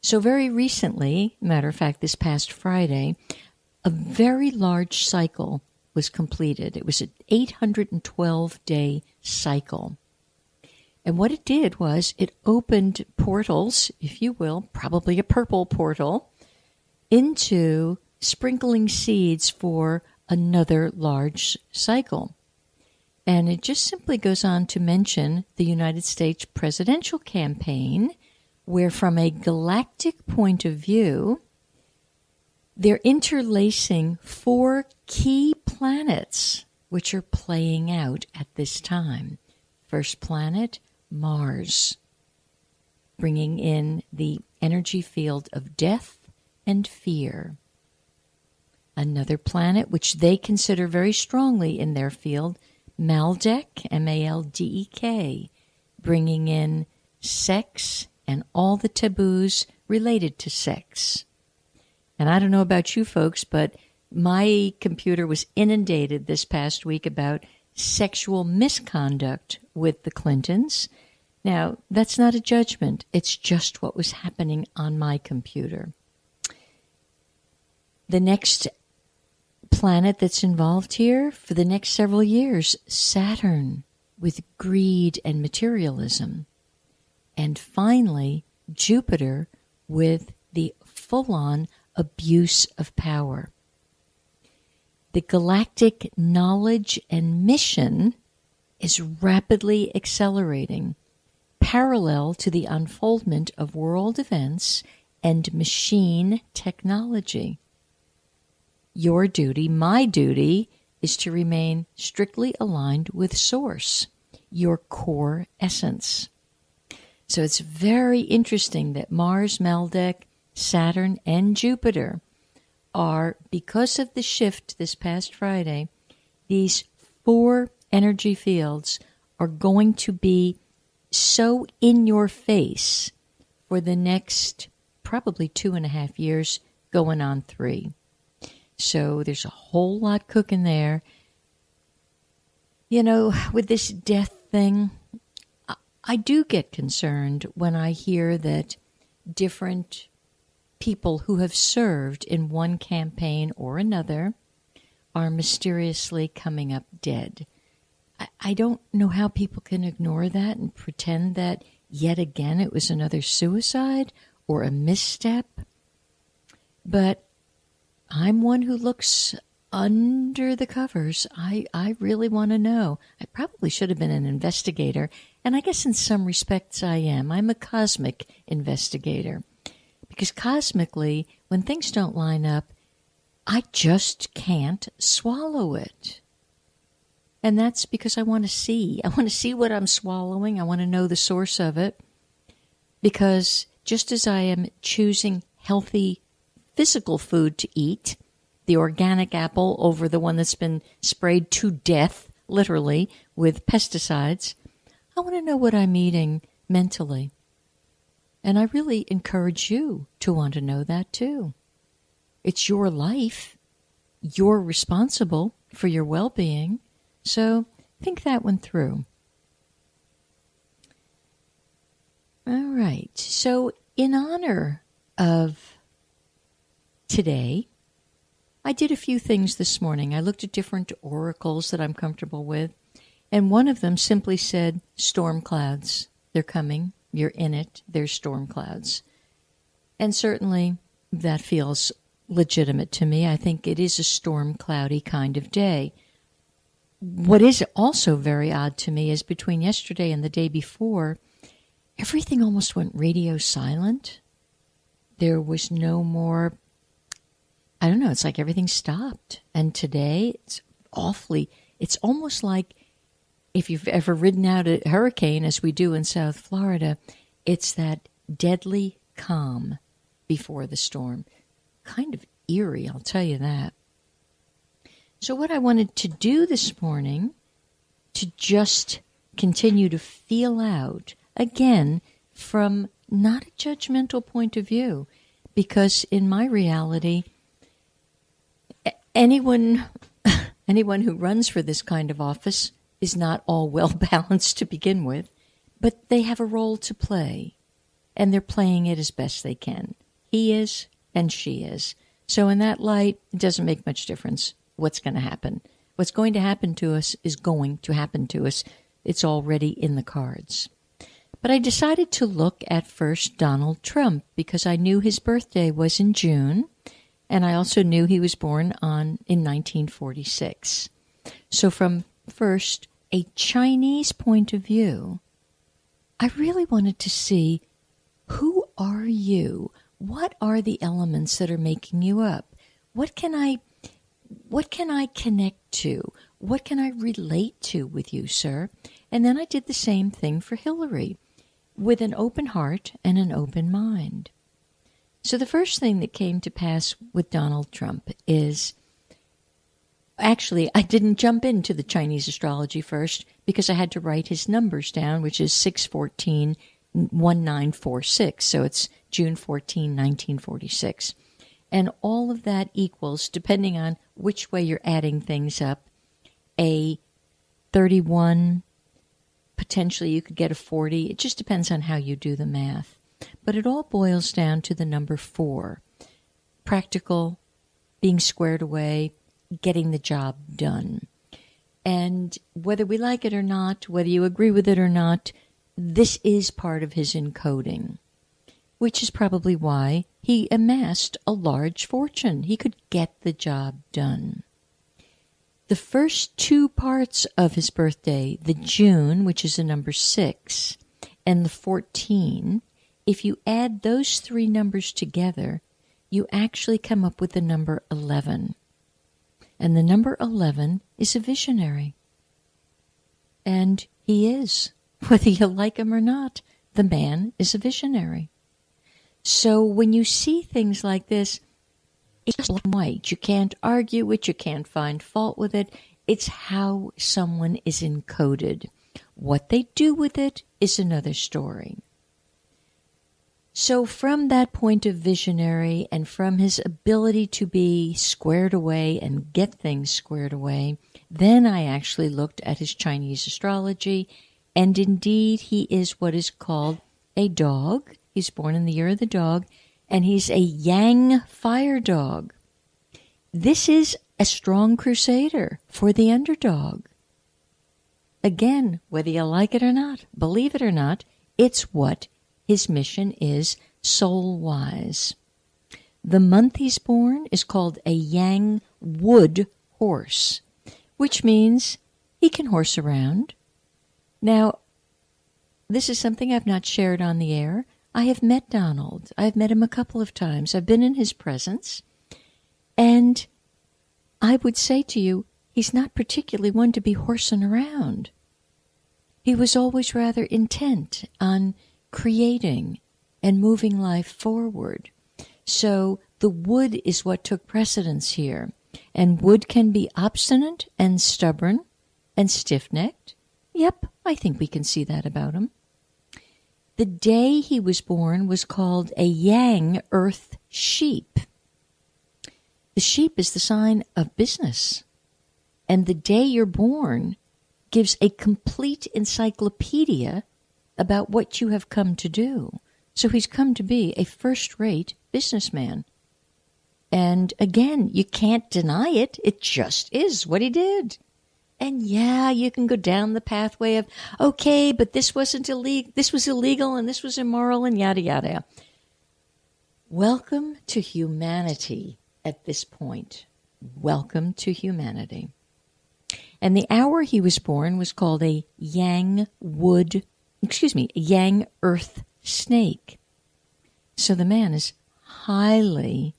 So very recently, matter of fact, this past Friday, a very large cycle was completed. It was an 812-day cycle. And what it did was it opened portals, if you will, probably a purple portal, into sprinkling seeds for another large cycle. And it just simply goes on to mention the United States presidential campaign, where from a galactic point of view, they're interlacing 4 key planets, which are playing out at this time. First planet, Mars, bringing in the energy field of death and fear. Another planet, which they consider very strongly in their field, Maldek, M-A-L-D-E-K, bringing in sex and all the taboos related to sex. And I don't know about you folks, but my computer was inundated this past week about sexual misconduct with the Clintons. Now, that's not a judgment. It's just what was happening on my computer. The next planet that's involved here for the next several years, Saturn, with greed and materialism. And finally, Jupiter with the full-on abuse of power. The galactic knowledge and mission is rapidly accelerating, parallel to the unfoldment of world events and machine technology. Your duty, my duty, is to remain strictly aligned with Source, your core essence. So it's very interesting that Mars, Maldek, Saturn, and Jupiter are, because of the shift this past Friday, these 4 energy fields are going to be so in your face for the next probably 2.5 years, going on 3. So there's a whole lot cooking there. You know, with this death thing, I do get concerned when I hear that different people who have served in one campaign or another are mysteriously coming up dead. I don't know how people can ignore that and pretend that yet again it was another suicide or a misstep. But I'm one who looks under the covers. I really want to know. I probably should have been an investigator, and I guess in some respects I am. I'm a cosmic investigator. Because cosmically, when things don't line up, I just can't swallow it. And that's because I want to see. I want to see what I'm swallowing. I want to know the source of it. Because just as I am choosing healthy physical food to eat, the organic apple over the one that's been sprayed to death, literally, with pesticides, I want to know what I'm eating mentally. And I really encourage you to want to know that too. It's your life. You're responsible for your well-being. So think that one through. All right. So in honor of today, I did a few things this morning. I looked at different oracles that I'm comfortable with, and one of them simply said, storm clouds. They're coming. You're in it. There's storm clouds. And certainly that feels legitimate to me. I think it is a storm cloudy kind of day. What is also very odd to me is between yesterday and the day before, everything almost went radio silent. There was no more, I don't know, it's like everything stopped. And today, it's almost like if you've ever ridden out a hurricane, as we do in South Florida, it's that deadly calm before the storm. Kind of eerie, I'll tell you that. So what I wanted to do this morning, to just continue to feel out, again, from not a judgmental point of view, because in my reality, anyone who runs for this kind of office is not all well balanced to begin with, but they have a role to play. and they're playing it as best they can. He is, and she is. So in that light, it doesn't make much difference what's going to happen. What's going to happen to us is going to happen to us. It's already in the cards. But I decided to look at first Donald Trump because I knew his birthday was in June, and I also knew he was born in 1946. So from first a Chinese point of view, I really wanted to see, who are you? What are the elements that are making you up? What can I connect to? What can I relate to with you, sir? And then I did the same thing for Hillary, with an open heart and an open mind. So the first thing that came to pass with Donald Trump is, actually, I didn't jump into the Chinese astrology first because I had to write his numbers down, which is 6/14/1946. So it's June 14, 1946. And all of that equals, depending on which way you're adding things up, a 31, potentially you could get a 40. It just depends on how you do the math. But it all boils down to the number 4. Practical, being squared away, getting the job done. And whether we like it or not, whether you agree with it or not, this is part of his encoding, which is probably why he amassed a large fortune. He could get the job done. The first 2 parts of his birthday, the June, which is the number 6, and the 14, if you add those 3 numbers together, you actually come up with the number 11. And the number 11 is a visionary. And he is. Whether you like him or not, the man is a visionary. So when you see things like this, it's just black and white. You can't argue it. You can't find fault with it. It's how someone is encoded. What they do with it is another story. So from that point of visionary and from his ability to be squared away and get things squared away, then I actually looked at his Chinese astrology, and indeed he is what is called a dog. He's born in the year of the dog, and he's a yang fire dog. This is a strong crusader for the underdog. Again, whether you like it or not, believe it or not, it's what his mission is soul-wise. The month he's born is called a yang wood horse, which means he can horse around. Now, this is something I've not shared on the air. I have met Donald. I've met him a couple of times. I've been in his presence. And I would say to you, he's not particularly one to be horsing around. He was always rather intent on creating and moving life forward. So the wood is what took precedence here. And wood can be obstinate and stubborn and stiff-necked. Yep, I think we can see that about him. The day he was born was called a yang earth sheep. The sheep is the sign of business. And the day you're born gives a complete encyclopedia about what you have come to do. So he's come to be a first-rate businessman. And again, you can't deny it. It just is what he did. And yeah, you can go down the pathway of, okay, but this wasn't illegal, this was illegal, and this was immoral, and yada, yada. Welcome to humanity at this point. Welcome to humanity. And the hour he was born was called a yang earth snake. So the man is highly,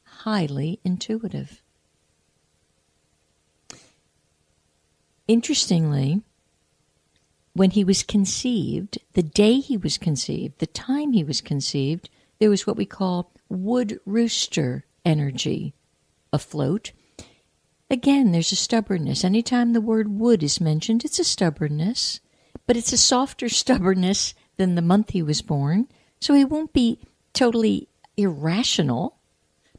highly intuitive. Interestingly, when he was conceived, the day he was conceived, the time he was conceived, there was what we call wood rooster energy afloat. Again, there's a stubbornness. Anytime the word wood is mentioned, it's a stubbornness, but it's a softer stubbornness than the month he was born, so he won't be totally irrational.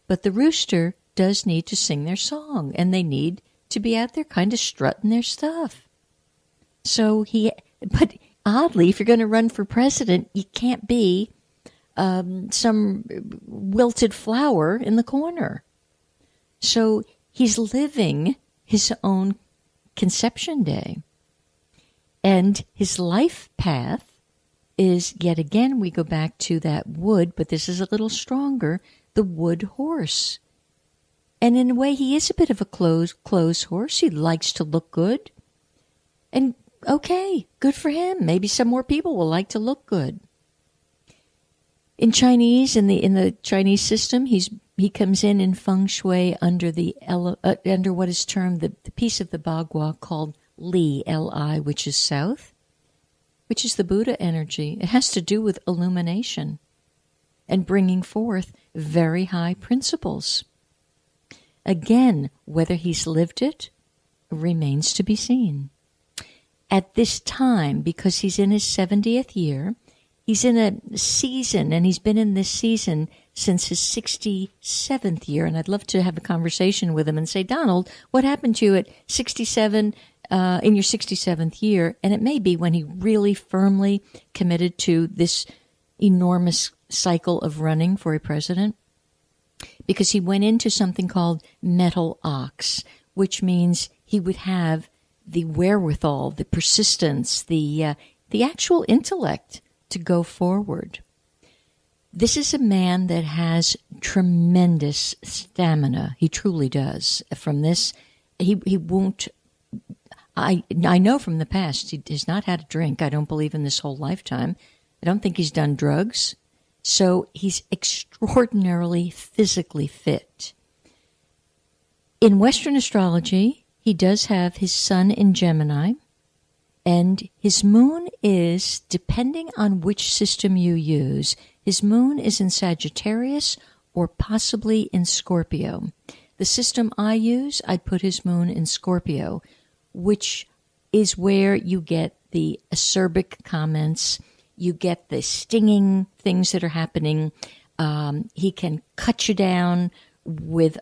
But the rooster does need to sing their song, and they need to be out there kind of strutting their stuff. But oddly, if you're going to run for president, you can't be some wilted flower in the corner. So he's living his own conception day. And his life path is, yet again, we go back to that wood, but this is a little stronger, the wood horse. And in a way, he is a bit of a clothes horse. He likes to look good. And okay, good for him. Maybe some more people will like to look good. In Chinese, in the Chinese system, he comes in feng shui under under what is termed the piece of the Bagua called Li, L-I, which is south, which is the Buddha energy. It has to do with illumination and bringing forth very high principles. Again, whether he's lived it remains to be seen. At this time, because he's in his 70th year, he's in a season, and he's been in this season since his 67th year. And I'd love to have a conversation with him and say, Donald, what happened to you at 67, in your 67th year? And it may be when he really firmly committed to this enormous cycle of running for a president, because he went into something called metal ox, which means he would have the wherewithal, the persistence, the actual intellect to go forward. This is a man that has tremendous stamina. He truly does. From this, he won't. I know from the past he has not had a drink. I don't believe in this whole lifetime. I don't think he's done drugs. So he's extraordinarily physically fit. In Western astrology, he does have his sun in Gemini, and his moon is, depending on which system you use, his moon is in Sagittarius or possibly in Scorpio. The system I use, I'd put his moon in Scorpio, which is where you get the acerbic comments, you get the stinging things that are happening. He can cut you down with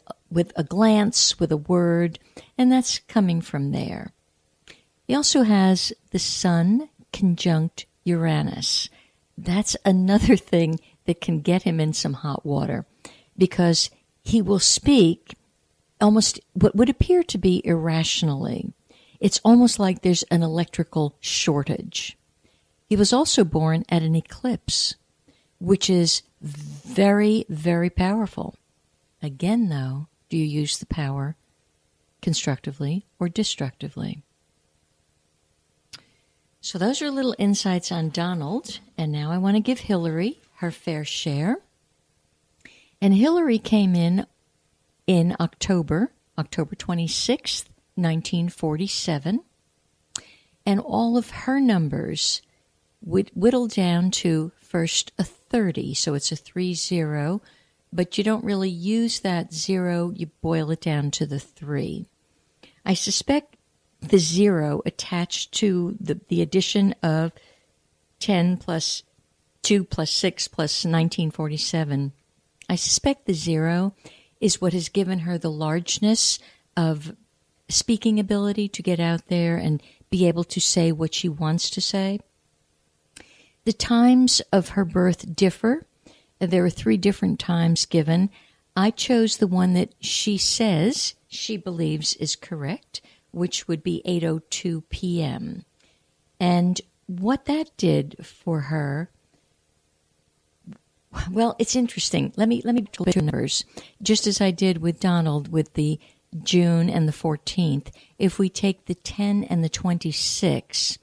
a glance, with a word, and that's coming from there. He also has the sun conjunct Uranus. That's another thing that can get him in some hot water, because he will speak almost what would appear to be irrationally. It's almost like there's an electrical shortage. He was also born at an eclipse, which is very, very powerful. Again, though, do you use the power constructively or destructively? So those are little insights on Donald. And now I want to give Hillary her fair share. And Hillary came in October 26th, 1947. And all of her numbers whittle down to first a 30. So it's a 30, but you don't really use that 0. You boil it down to the 3. I suspect the 0 attached to the addition of 10 plus 2 plus 6 plus 1947. I suspect the 0 is what has given her the largeness of speaking ability to get out there and be able to say what she wants to say. The times of her birth differ. There are 3 different times given. I chose the one that she says she believes is correct, which would be 8:02 p.m. And what that did for her, well, it's interesting. Let me talk about numbers, just as I did with Donald with the June and the 14th. If we take the 10 and the 26,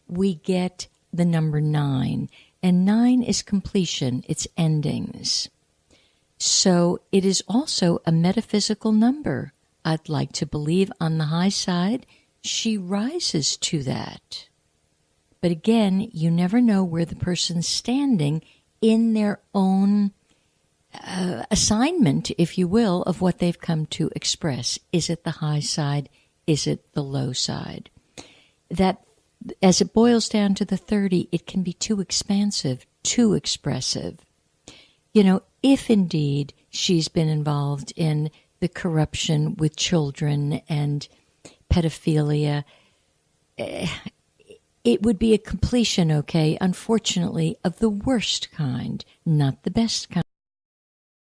we get the number 9. And 9 is completion. It's endings. So it is also a metaphysical number. I'd like to believe on the high side, she rises to that. But again, you never know where the person's standing in their own assignment, if you will, of what they've come to express. Is it the high side? Is it the low side? That, as it boils down to the 30, it can be too expansive, too expressive. You know, if indeed she's been involved in the corruption with children and pedophilia, it it would be a completion, okay, unfortunately, of the worst kind, not the best kind.